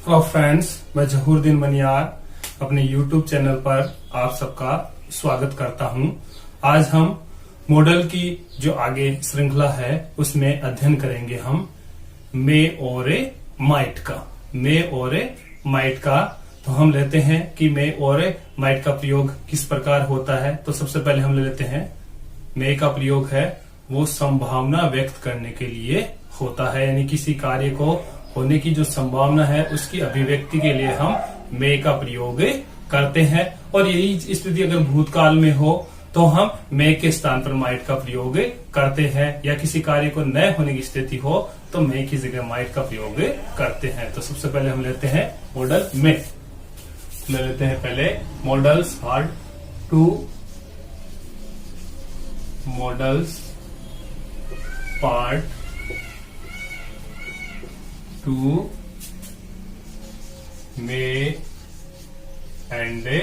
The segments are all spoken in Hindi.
हेलो फ्रेंड्स, मैं जहूरुद्दीन मनियार अपने YouTube चैनल पर आप सबका स्वागत करता हूं। आज हम मॉडल की जो आगे श्रृंखला है उसमें अध्ययन करेंगे हम मे और ए माइट का। मे और ए माइट का तो हम लेते हैं कि मे और ए माइट का प्रयोग किस प्रकार होता है। तो सबसे पहले हम ले लेते हैं मे का प्रयोग है वो संभावना व्यक्त करने के लिए होता है, यानी किसी कार्य को होने की जो संभावना है उसकी अभिव्यक्ति के लिए हम मे का प्रयोग करते हैं। और यही स्थिति अगर भूतकाल में हो तो हम मे के स्थान पर माइट का प्रयोग करते हैं, या किसी कार्य को न होने की स्थिति हो तो मे की जगह माइट का प्रयोग करते हैं। तो सबसे पहले हम लेते हैं मॉडल मे। ले लेते हैं पहले models or two models part two may and a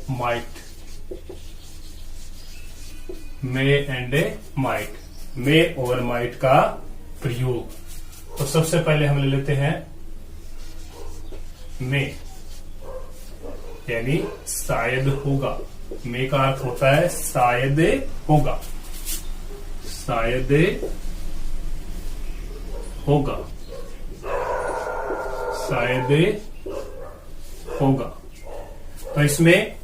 might. May and a might, may और माइट का प्रयोग। तो सबसे पहले हम ले लेते हैं मे, यानी शायद होगा। मे का अर्थ होता है शायद होगा, शायद होगा, शायद होगा। तो इसमें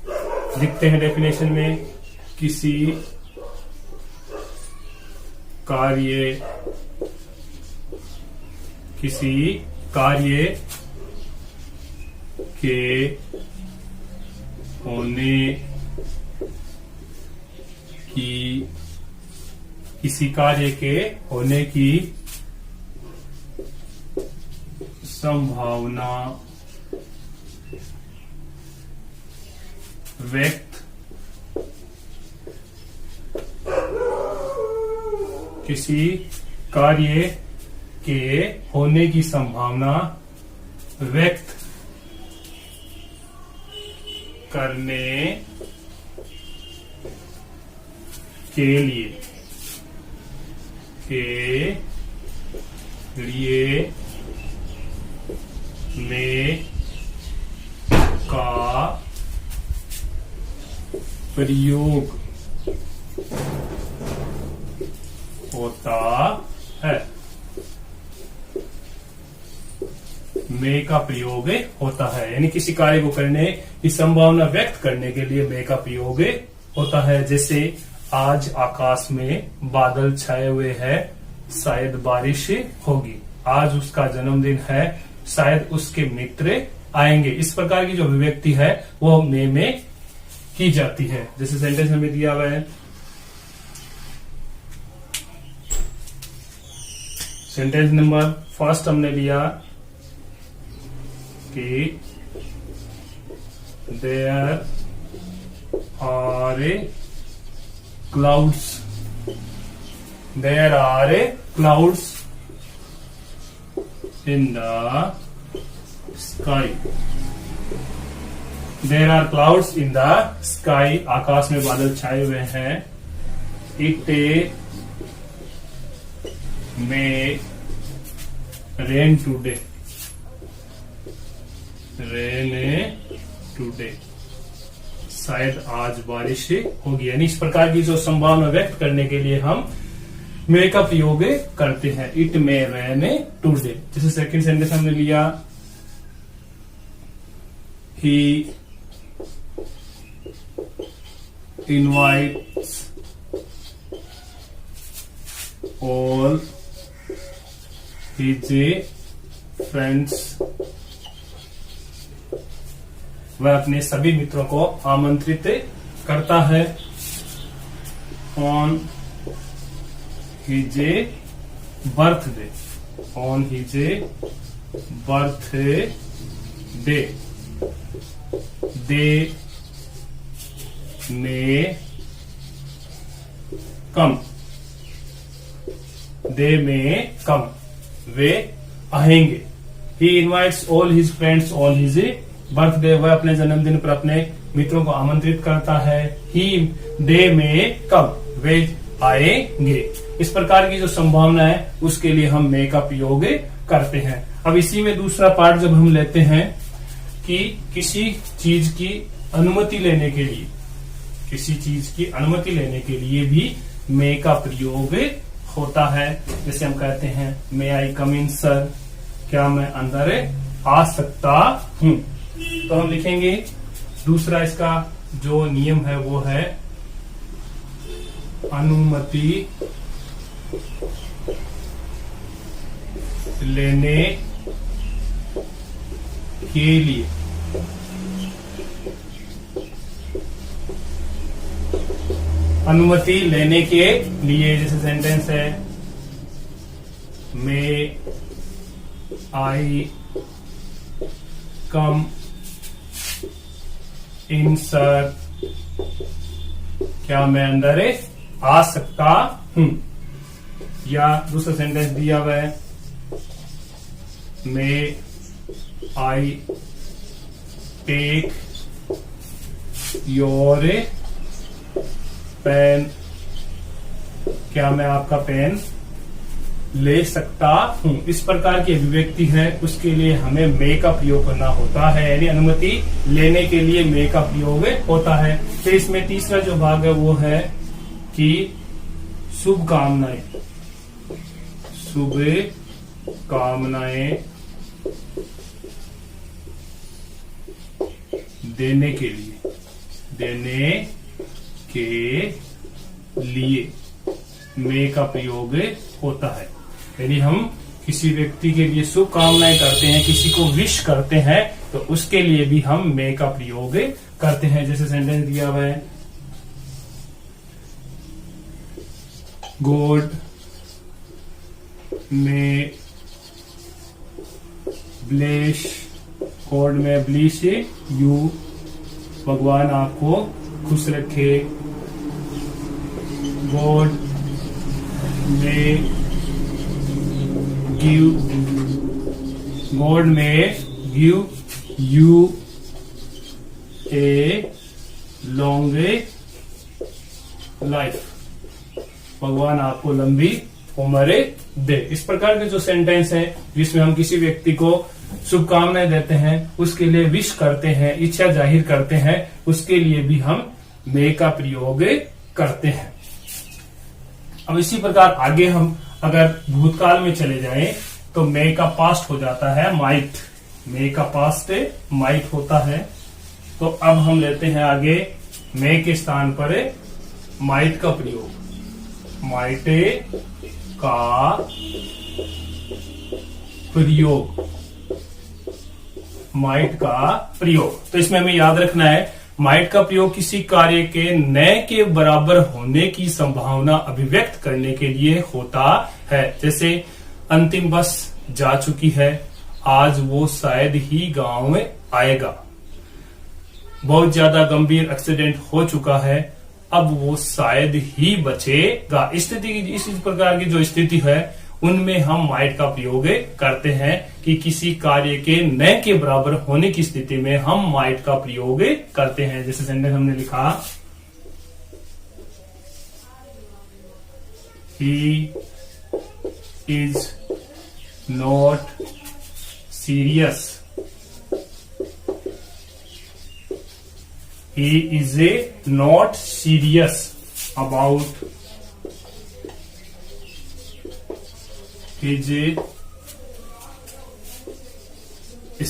लिखते हैं डेफिनेशन में, किसी कार्य के होने की, किसी कार्य के होने की संभावना व्यक्त, किसी कार्य के होने की संभावना व्यक्त करने के लिए मे का प्रयोग होता है। मे का प्रयोग होता है, यानी किसी कार्य को करने की संभावना व्यक्त करने के लिए मे का प्रयोग होता है। जैसे आज आकाश में बादल छाए हुए हैं, शायद बारिश होगी। आज उसका जन्मदिन है, शायद उसके मित्र आएंगे। इस प्रकार की जो अभिव्यक्ति है वो मे में की जाती है। जैसे सेंटेंस हमें दिया हुआ है, सेंटेंस नंबर फर्स्ट हमने लिया कि there are clouds, there are clouds in the sky, there are clouds in the sky, आकाश में बादल छाए हुए हैं। it may rain today, rain today, शायद आज बारिश होगी। यानी इस प्रकार की जो संभावना व्यक्त करने के लिए हम मे का प्रयोग करते हैं। It may rain today. जैसे सेकंड सेंटेंस हमने लिया, ही इनवाइट्स ऑल हिज फ्रेंड्स, वह अपने सभी मित्रों को आमंत्रित करता है। On his birthday, on his birthday, they may come, they may come, वे आएंगे। he invites all his friends on his birthday, वह अपने जन्मदिन पर अपने मित्रों को आमंत्रित करता है। he they may come, वे आएंगे। इस प्रकार की जो संभावना है उसके लिए हम मे का प्रयोग करते हैं। अब इसी में दूसरा पार्ट जब हम लेते हैं कि किसी चीज की अनुमति लेने के लिए, किसी चीज की अनुमति लेने के लिए भी मे का प्रयोग होता है। जैसे हम कहते हैं मे आई कम इन सर, क्या मैं अंदर आ सकता हूं। तो हम लिखेंगे दूसरा इसका जो नियम है वो है अनुमति लेने के लिए। अनुमति लेने के लिए, जैसे सेंटेंस है मे आई कम इन सर, क्या मैं अंदर आ सकता हूं। या दूसरा सेंटेंस दिया हुआ है मे आई टेक योर पेन, क्या मैं आपका पेन ले सकता हूं। इस प्रकार की अभिव्यक्ति है, उसके लिए हमें मे का प्रयोग करना होता है, यानी अनुमति लेने के लिए मे का प्रयोग होता है। तो इसमें तीसरा जो भाग है वो है कि शुभकामनाएं, शुभकामनाएं देने के लिए, देने के लिए मे का प्रयोग होता है। यानी हम किसी व्यक्ति के लिए शुभकामनाएं करते हैं, किसी को विश करते हैं, तो उसके लिए भी हम मे का प्रयोग करते हैं। जैसे सेंटेंस दिया हुआ है गॉड में ब्लेस, गॉड में ब्लेस यू, भगवान आपको खुश रखे। गॉड में गिव, गॉड में give U a long life, भगवान आपको लंबी उम्र दे। इस प्रकार के जो सेंटेंस हैं जिसमें हम किसी व्यक्ति को शुभकामनाएं देते हैं, उसके लिए विश करते हैं, इच्छा जाहिर करते हैं, उसके लिए भी हम मे का प्रयोग करते हैं। अब इसी प्रकार आगे हम अगर भूतकाल में चले जाएं तो मे का पास्ट हो जाता है माइट, मे का पास्ट माइट होता है। तो अब हम लेते हैं आगे मे के स्थान पर माइट का प्रयोग, माइट का प्रयोग, माइट का प्रयोग। तो इसमें हमें याद रखना है माइट का प्रयोग किसी कार्य के न के बराबर होने की संभावना अभिव्यक्त करने के लिए होता है। जैसे अंतिम बस जा चुकी है, आज वो शायद ही गांव में आएगा। बहुत ज्यादा गंभीर एक्सीडेंट हो चुका है, अब वो शायद ही बचेगा। स्थिति, इस प्रकार की जो स्थिति है उनमें हम माइट का प्रयोग करते हैं कि किसी कार्य के न के बराबर होने की स्थिति में हम माइट का प्रयोग करते हैं। जैसे सेंटेंस हमने लिखा he is not serious, he is not serious about his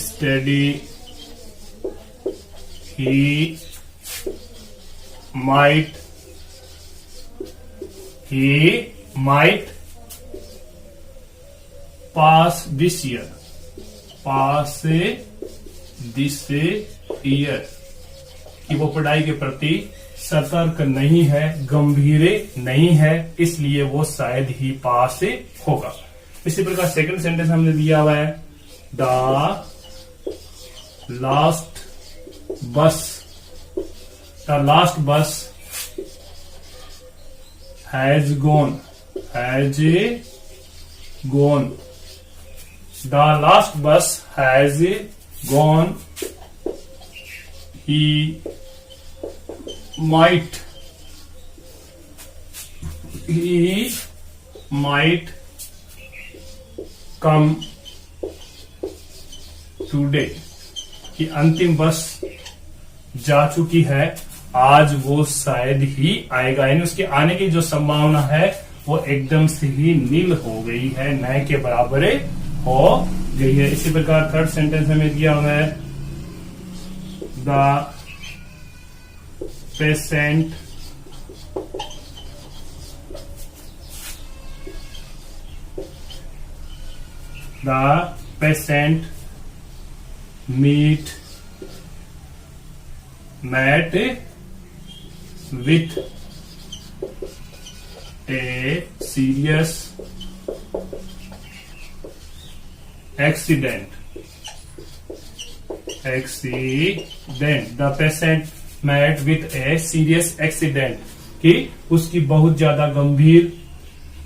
study. He might pass this year. Pass this year. कि वो पढ़ाई के प्रति सतर्क नहीं है, गंभीर नहीं है, इसलिए वो शायद ही पास होगा। इसी प्रकार सेकंड सेंटेंस हमने दिया हुआ है द लास्ट बस, द लास्ट बस हैज गॉन, द लास्ट बस has gone. He might come today की अंतिम बस जा चुकी है, आज वो शायद ही आएगा, यानी उसके आने की जो संभावना है वो एकदम से ही नील हो गई है, न के बराबर हो गई है। इसी प्रकार थर्ड सेंटेंस में दिया हुआ है the patient met with a serious accident. The patient met with a serious accident कि उसकी बहुत ज्यादा गंभीर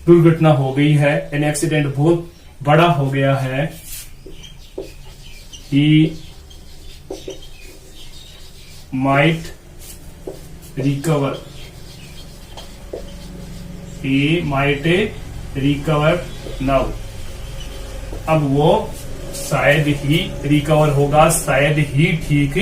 दुर्घटना हो गई है, यानी एक्सीडेंट बहुत बड़ा हो गया है। He might recover now। अब वो शायद ही रिकवर होगा, शायद ही ठीक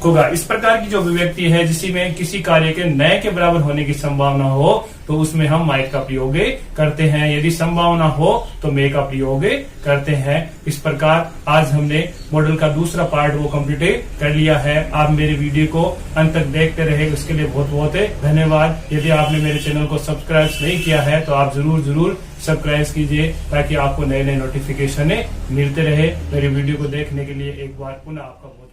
होगा। इस प्रकार की जो अभिव्यक्ति है जिसमें किसी कार्य के नए के बराबर होने की संभावना हो तो उसमें हम माइट का प्रयोग करते हैं, यदि संभावना हो तो मे का प्रयोग करते हैं। इस प्रकार आज हमने मॉडल का दूसरा पार्ट वो कंप्लीट कर लिया है। आप मेरे वीडियो को अंत तक देखते रहे, उसके लिए बहुत बहुत धन्यवाद। यदि आपने मेरे चैनल को सब्सक्राइब नहीं किया है तो आप जरूर सब्सक्राइब कीजिए ताकि आपको नए नए नोटिफिकेशन मिलते रहे। मेरे वीडियो को देखने के लिए एक बार पुनः आपका बहुत